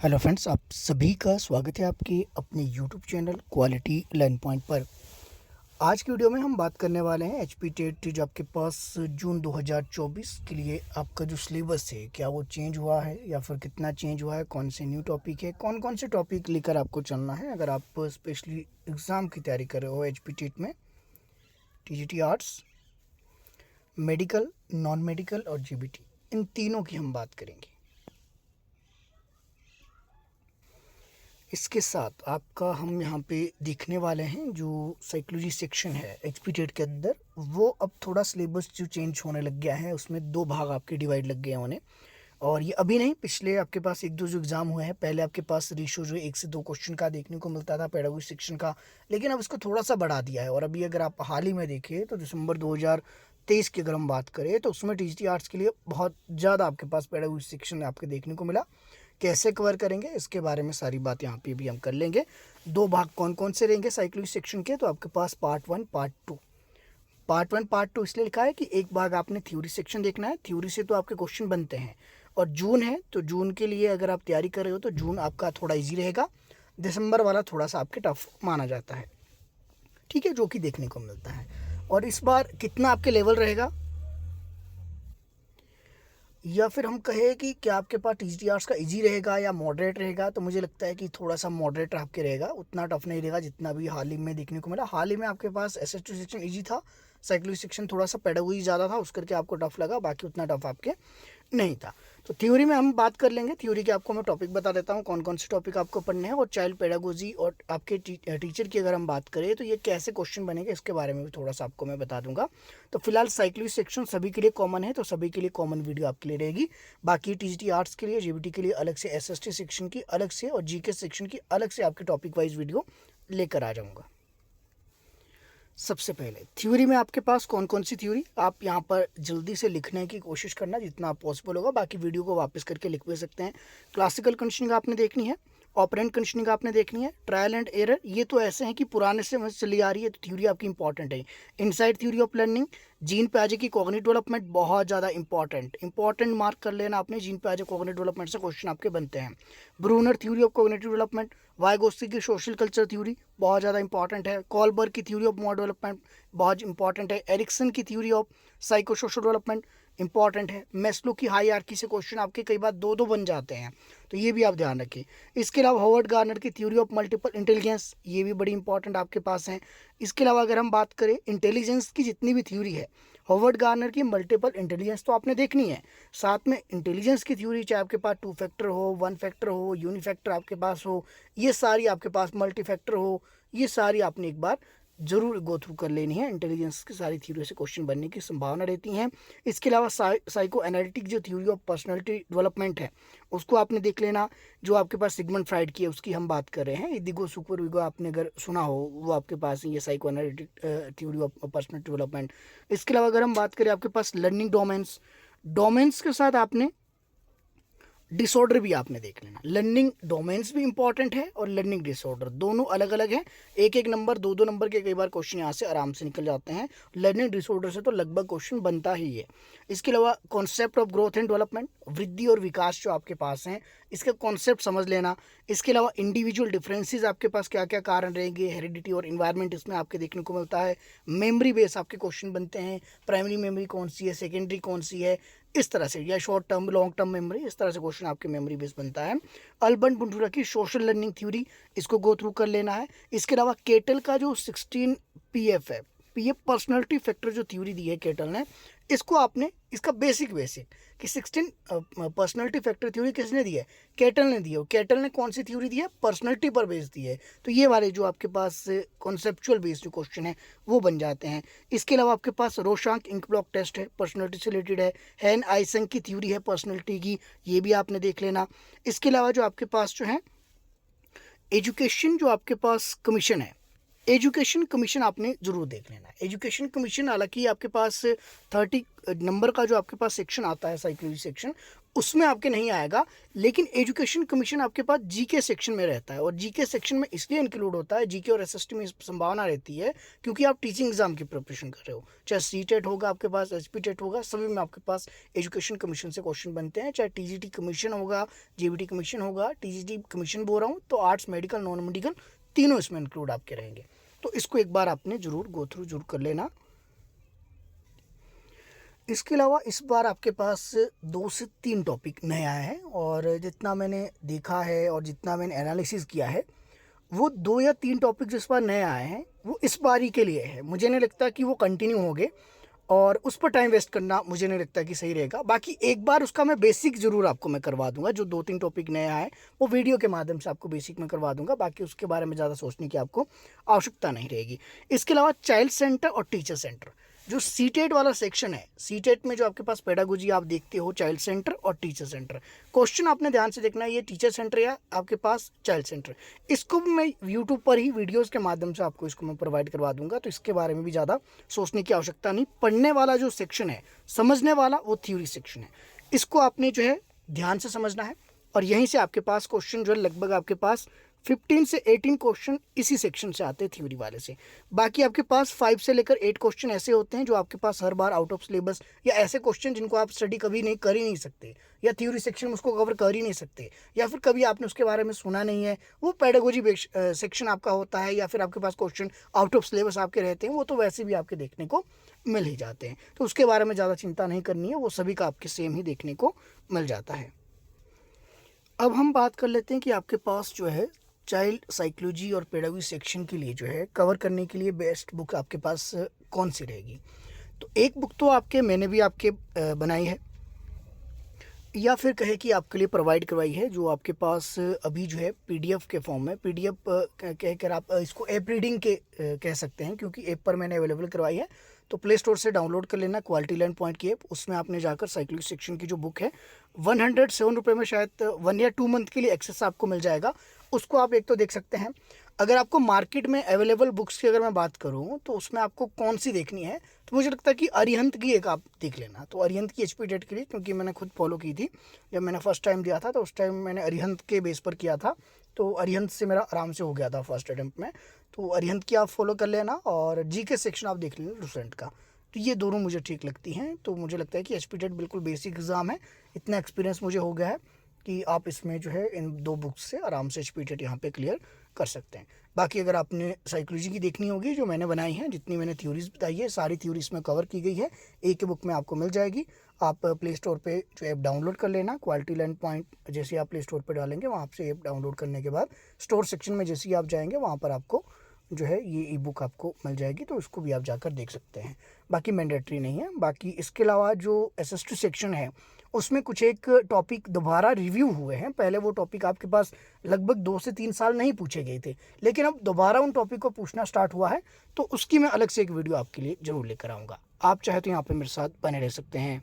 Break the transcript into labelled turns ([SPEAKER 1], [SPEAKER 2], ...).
[SPEAKER 1] Hello friends, आप सभी का स्वागत है आपके अपने YouTube channel quality learn point पर। आज की वीडियो में हम बात करने वाले हैं एचपी टेट जो आपके पास जून 2024 के लिए आपका जो सिलेबस है क्या वो चेंज हुआ है या फिर कितना चेंज हुआ है, कौन से न्यू टॉपिक है, कौन कौन से टॉपिक लेकर आपको चलना है। अगर आप स्पेशली एग्ज़ाम की तैयारी कर रहे हो एचपी टेट में TGT arts, medical, non medical और जीबीटी, इन तीनों की हम बात करेंगे। इसके साथ आपका हम यहाँ पे देखने वाले हैं जो साइकोलॉजी सेक्शन है एचपी टेट के अंदर, वो अब थोड़ा सिलेबस जो चेंज होने लग गया है, उसमें दो भाग आपके डिवाइड लग गए होने। और ये अभी नहीं, पिछले आपके पास एक दो जो एग्ज़ाम हुए हैं, पहले आपके पास रेशो जो 1 से 2 क्वेश्चन का देखने को मिलता था पेडागोजी सेक्शन का, लेकिन अब इसको थोड़ा सा बढ़ा दिया है। और अभी अगर आप हाल ही में देखें तो दिसंबर 2023 की अगर हम बात करें तो उसमें टीजीटी आर्ट्स के लिए बहुत ज़्यादा आपके पास पेडागोजी सेक्शन आपके देखने को मिला। कैसे कवर करेंगे इसके बारे में सारी बात यहाँ पे भी हम कर लेंगे। दो भाग कौन कौन से रहेंगे साइकोलॉजी सेक्शन के, तो आपके पास पार्ट 1 पार्ट 2। पार्ट 1 पार्ट 2 इसलिए लिखा है कि एक भाग आपने थ्योरी सेक्शन देखना है, थ्योरी से तो आपके क्वेश्चन बनते हैं। और जून है तो जून के लिए अगर आप तैयारी कर रहे हो तो जून आपका थोड़ा ईजी रहेगा, दिसंबर वाला थोड़ा सा आपके टफ माना जाता है, ठीक है, जो कि देखने को मिलता है। और इस बार कितना आपके लेवल रहेगा, या फिर हम कहें कि क्या आपके पास टीजीटी आर्ट्स का इजी रहेगा या मॉडरेट रहेगा, तो मुझे लगता है कि थोड़ा सा मॉडरेट आपके रहेगा, उतना टफ नहीं रहेगा जितना भी हाल ही में देखने को मिला। हाल ही में आपके पास एसएस2 सेक्शन इजी था, साइकोलॉजी सेक्शन थोड़ा सा पेडागोजी ज़्यादा था, उस करके आपको टफ लगा, बाकी उतना टफ आपके नहीं था। तो थ्योरी में हम बात कर लेंगे। थ्योरी के आपको मैं टॉपिक बता देता हूँ कौन कौन से टॉपिक आपको पढ़ने हैं। और चाइल्ड पेडागोजी और आपके टीचर की अगर हम बात करें तो ये कैसे क्वेश्चन बनेंगे इसके बारे में भी थोड़ा सा आपको मैं बता दूंगा। तो फिलहाल साइकोलॉजी सेक्शन सभी के लिए कॉमन है, तो सभी के लिए कॉमन वीडियो आपके लिए रहेगी। बाकी टीजीटी आर्ट्स के लिए, जीबीटी के लिए अलग से, एसएसटी सेक्शन की अलग से और जीके सेक्शन की अलग से आपके टॉपिक वाइज वीडियो लेकर आ जाऊँगा। सबसे पहले थ्योरी में आपके पास कौन कौन सी थ्योरी, आप यहाँ पर जल्दी से लिखने की कोशिश करना जितना पॉसिबल होगा, बाकी वीडियो को वापस करके लिख भी सकते हैं। क्लासिकल कंडीशनिंग आपने देखनी है, ऑपरेंट कंडीशनिंग आपने देखनी है, ट्रायल एंड एरर, ये तो ऐसे हैं कि पुराने से चली आ रही है, तो थ्योरी आपकी इंपॉर्टेंट है। Inside theory of learning, Jean पियाजे की कॉग्निटिव डेवलपमेंट बहुत ज़्यादा इंपॉर्टेंट मार्क कर लेना आपने, जीन पियाजे कॉग्निटिव डेवलपमेंट से क्वेश्चन आपके बनते हैं। Bruner theory of cognitive development, Vygotsky की सोशल कल्चर थ्योरी बहुत ज़्यादा इंपॉर्टेंट है। कॉलबर्ग की थ्योरी ऑफ मॉडल डेवलपमेंट बहुत इंपॉर्टेंट है। एरिक्सन की theory of psycho social development important है। मेस्लो की हायरार्की से क्वेश्चन आपके कई बार दो दो बन जाते हैं, तो ये भी आप ध्यान रखें। इसके अलावा हॉवर्ड गार्नर की थ्योरी ऑफ मल्टीपल इंटेलिजेंस, ये भी बड़ी इंपॉर्टेंट आपके पास है। इसके अलावा अगर हम बात करें इंटेलिजेंस की जितनी भी थ्योरी है, हॉवर्ड गार्नर की मल्टीपल इंटेलिजेंस तो आपने देखनी है, साथ में इंटेलिजेंस की थ्योरी, चाहे आपके पास 2 फैक्टर हो, 1 फैक्टर हो, यूनिफैक्टर आपके पास हो, ये सारी आपके पास मल्टी फैक्टर हो, ये सारी आपने एक बार जरूर गो थ्रू कर लेनी है। इंटेलिजेंस की सारी थ्योरी से क्वेश्चन बनने की संभावना रहती हैं। इसके अलावा साइको एनालिटिक जो थ्योरी ऑफ पर्सनालिटी डेवलपमेंट है उसको आपने देख लेना, जो आपके पास सिगमंड फ्राइड की है उसकी हम बात कर रहे हैं। इदिगो सुपर विगो आपने अगर सुना हो, वो आपके पास ये psycho analytic theory of personality development. इसके अलावा अगर हम बात करें आपके पास लर्निंग डोमेन्स के साथ आपने डिसऑर्डर भी आपने देख लेना। लर्निंग डोमेन्स भी इंपॉर्टेंट है और लर्निंग डिसऑर्डर दोनों अलग अलग हैं। एक एक नंबर, दो दो नंबर के कई बार क्वेश्चन यहाँ से आराम से निकल जाते हैं। लर्निंग डिसऑर्डर से तो लगभग क्वेश्चन बनता ही है। इसके अलावा concept of growth and development, वृद्धि और विकास जो आपके पास हैं इसका कॉन्सेप्ट समझ लेना। इसके अलावा इंडिविजुअल डिफरेंसेस आपके पास क्या क्या कारण रहेंगे, हेरिडिटी और इन्वायरमेंट इसमें आपके देखने को मिलता है। मेमोरी बेस आपके क्वेश्चन बनते हैं, प्राइमरी मेमोरी कौन सी है, सेकेंडरी कौन सी है, इस तरह से, या short term long term memory, इस तरह से क्वेश्चन आपके मेमोरी बेस बनता है। अल्बर्ट बंडूरा की सोशल लर्निंग थ्योरी, इसको गो थ्रू कर लेना है। इसके अलावा केटल का जो 16 पीएफ है, पीएफ पर्सनालिटी फैक्टर जो थ्योरी दी है केटल ने, इसको आपने, इसका बेसिक कि 16 पर्सनालिटी फैक्टर थ्योरी किसने दी है, केटल ने दी है। केटल ने कौन सी थ्योरी दी है, पर्सनालिटी पर बेस दी है। तो ये वाले जो आपके पास कॉन्सेप्चुअल बेस्ड जो क्वेश्चन है वो बन जाते हैं। इसके अलावा आपके पास रोशांक इंक ब्लॉक टेस्ट है, पर्सनालिटी से रिलेटेड है। हैन आइसन की थ्योरी है पर्सनालिटी की, ये भी आपने देख लेना। इसके अलावा जो आपके पास जो है एजुकेशन, जो आपके पास कमीशन है, एजुकेशन कमीशन आपने जरूर देख लेना है। एजुकेशन कमीशन हालांकि आपके पास 30 नंबर का जो आपके पास सेक्शन आता है साइकोलॉजी सेक्शन, उसमें आपके नहीं आएगा। लेकिन एजुकेशन कमीशन आपके पास जीके सेक्शन में रहता है, और जीके सेक्शन में इसलिए इंक्लूड होता है, जीके और एसएसटी में इस संभावना रहती है क्योंकि आप टीचिंग एग्जाम की प्रिपरेशन कर रहे हो। चाहे सीटेट होगा आपके पास, एचपीटेट होगा, सभी में आपके पास एजुकेशन कमीशन से क्वेश्चन बनते हैं। चाहे टीजीटी कमीशन होगा, जेबीटी कमीशन होगा, टीजीटी कमीशन बोल रहा हूँ तो आर्ट्स, मेडिकल, नॉन मेडिकल तीनों इसमें इंक्लूड आपके रहेंगे। तो इसको एक बार आपने जरूर गो थ्रू जरूर कर लेना। इसके अलावा इस बार आपके पास 2 से 3 टॉपिक नए आए हैं, और जितना मैंने देखा है और जितना मैंने एनालिसिस किया है, वो 2 या 3 टॉपिक जिस बार नए आए हैं वो इस बारी के लिए है। मुझे नहीं लगता कि वो कंटिन्यू होंगे, और उस पर टाइम वेस्ट करना मुझे नहीं लगता कि सही रहेगा। बाकी एक बार उसका मैं बेसिक ज़रूर आपको मैं करवा दूंगा। जो 2-3 टॉपिक नए आए वो वीडियो के माध्यम से आपको बेसिक में करवा दूंगा। बाकी उसके बारे में ज़्यादा सोचने की आपको आवश्यकता नहीं रहेगी। इसके अलावा चाइल्ड सेंटर और टीचर सेंटर, जो सीटेट वाला सेक्शन है, सीटेट में जो आपके पास पेडागोजी आप देखते हो, चाइल्ड सेंटर और टीचर सेंटर। क्वेश्चन आपने ध्यान से देखना है, ये टीचर सेंटर या आपके पास चाइल्ड सेंटर। इसको भी मैं यूट्यूब पर ही वीडियोस के माध्यम से आपको इसको मैं प्रोवाइड करवा दूंगा, तो इसके बारे में भी ज़्यादा सोचने की आवश्यकता नहीं। पढ़ने वाला जो सेक्शन है, समझने वाला, वो थ्योरी सेक्शन है। इसको आपने जो है ध्यान से समझना है, और यहीं से आपके पास क्वेश्चन जो है लगभग आपके पास 15 से 18 क्वेश्चन इसी सेक्शन से आते हैं थ्योरी वाले से। बाकी आपके पास 5 से लेकर 8 क्वेश्चन ऐसे होते हैं जो आपके पास हर बार आउट ऑफ सिलेबस, या ऐसे क्वेश्चन जिनको आप स्टडी कभी नहीं कर ही नहीं सकते, या थ्योरी सेक्शन में उसको कवर कर ही नहीं सकते, या फिर कभी आपने उसके बारे में सुना नहीं है, वो पेडागोजी सेक्शन आपका होता है, या फिर आपके पास क्वेश्चन आउट ऑफ सिलेबस आपके रहते हैं, वो तो वैसे भी आपके देखने को मिल ही जाते हैं। तो उसके बारे में ज़्यादा चिंता नहीं करनी है, वो सभी का आपके सेम ही देखने को मिल जाता है। अब हम बात कर लेते हैं कि आपके पास जो है चाइल्ड साइकोलॉजी और पेडागोजी सेक्शन के लिए जो है कवर करने के लिए बेस्ट बुक आपके पास कौन सी रहेगी। तो एक बुक तो मैंने भी आपके बनाई है, या फिर कहे कि आपके लिए प्रोवाइड करवाई है, जो आपके पास अभी जो है पीडीएफ के फॉर्म में, पीडीएफ कहकर आप इसको ऐप रीडिंग के कह सकते हैं, क्योंकि ऐप पर मैंने अवेलेबल करवाई है। तो प्ले स्टोर से डाउनलोड कर लेना क्वालिटी लर्न पॉइंट की ऐप। उसमें आपने जाकर साइकोलॉजी सेक्शन की जो बुक है 107 रुपये में शायद 1 या 2 मंथ के लिए एक्सेस आपको मिल जाएगा। उसको आप एक तो देख सकते हैं। अगर आपको मार्केट में अवेलेबल बुक्स की अगर मैं बात करूं तो उसमें आपको कौन सी देखनी है, तो मुझे लगता है कि अरिहंत की एक आप देख लेना। तो अरिहंत की एचपीटेट के लिए, क्योंकि मैंने खुद फॉलो की थी, जब मैंने फर्स्ट टाइम दिया था तो उस टाइम मैंने अरिहंत के बेस पर किया था, तो अरिहंत से मेरा आराम से हो गया था फर्स्ट अटेम्प्ट में। तो अरिहंत की आप फॉलो कर लेना, और जीके सेक्शन आप देख लेना डोसेंट का। तो ये दोनों मुझे ठीक लगती हैं। तो मुझे लगता है कि एचपीटेट बिल्कुल बेसिक एग्ज़ाम है। इतना एक्सपीरियंस मुझे हो गया है कि आप इसमें जो है इन 2 बुक्स से आराम से एचपीटेट यहाँ पे क्लियर कर सकते हैं। बाकी अगर आपने साइकोलॉजी की देखनी होगी, जो मैंने बनाई है, जितनी मैंने थ्योरीज बताई है, सारी थ्योरी इसमें कवर की गई है, एक ही बुक में आपको मिल जाएगी। आप प्ले स्टोर पे जो ऐप डाउनलोड कर लेना, क्वालिटी लर्न पॉइंट जैसे आप प्ले स्टोर पे डालेंगे, वहाँ से ऐप डाउनलोड करने के बाद स्टोर सेक्शन में जैसे ही आप जाएंगे, वहाँ पर आपको जो है ये ई बुक आपको मिल जाएगी, तो उसको भी आप जाकर देख सकते हैं। बाकी मैंडेटरी नहीं है। बाकी इसके अलावा जो एसएस2 सेक्शन है, उसमें कुछ एक टॉपिक दोबारा रिव्यू हुए हैं। पहले वो टॉपिक आपके पास लगभग 2 से 3 साल नहीं पूछे गए थे, लेकिन अब दोबारा उन टॉपिक को पूछना स्टार्ट हुआ है, तो उसकी मैं अलग से एक वीडियो आपके लिए ज़रूर लेकर आऊँगा। आप चाहे तो यहाँ पर मेरे साथ बने रह सकते हैं।